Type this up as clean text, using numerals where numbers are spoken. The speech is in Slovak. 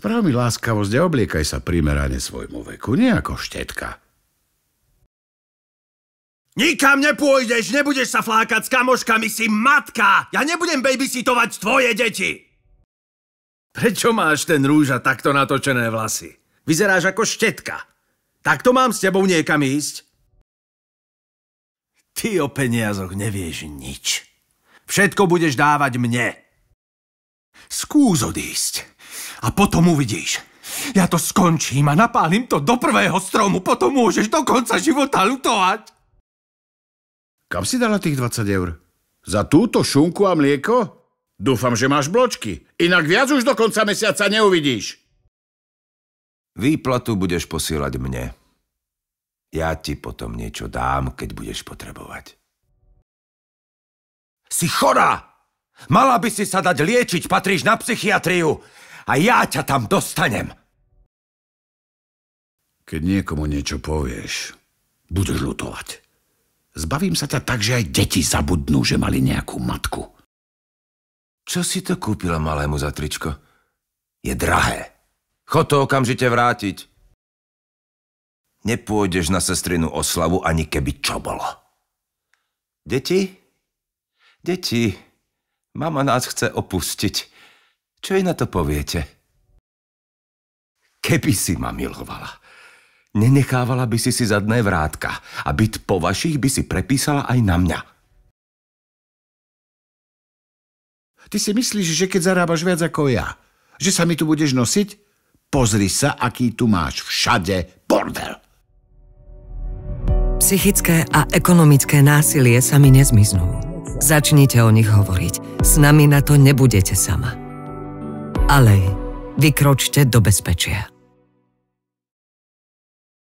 Sprav mi láskavosť a obliekaj sa primerane svojmu veku, nie ako štetka. Nikam nepôjdeš, nebudeš sa flákať s kamoškami, si matka! Ja nebudem babysitovať tvoje deti! Prečo máš ten rúž a takto natočené vlasy? Vyzeráš ako štetka. Takto mám s tebou niekam ísť? Ty o peniazoch nevieš nič. Všetko budeš dávať mne. Skús odísť. A potom uvidíš. Ja to skončím a napálim to do prvého stromu. Potom môžeš do konca života ľutovať. Kam si dala tých 20 eur? Za túto šunku a mlieko? Dúfam, že máš bločky. Inak viac už do konca mesiaca neuvidíš. Výplatu budeš posielať mne. Ja ti potom niečo dám, keď budeš potrebovať. Si chorá! Mala by si sa dať liečiť, patríš na psychiatriu. A ja ťa tam dostanem. Keď niekomu niečo povieš, budeš ľutovať. Zbavím sa ťa tak, že aj deti zabudnú, že mali nejakú matku. Čo si to kúpila malému za tričko? Je drahé. Chod to okamžite vrátiť. Nepôjdeš na sestrinu oslavu, ani keby čo bolo. Deti? Deti, mama nás chce opustiť. Čo jej na to poviete? Keby si ma milovala, nenechávala by si zadné vrátka a byt po vašich by si prepísala aj na mňa. Ty si myslíš, že keď zarábaš viac ako ja, že sa mi tu budeš nosiť? Pozri sa, aký tu máš všade bordel. Psychické a ekonomické násilie sami nezmiznú. Začnite o nich hovoriť. S nami na to nebudete sama. Ale vykročte do bezpečia.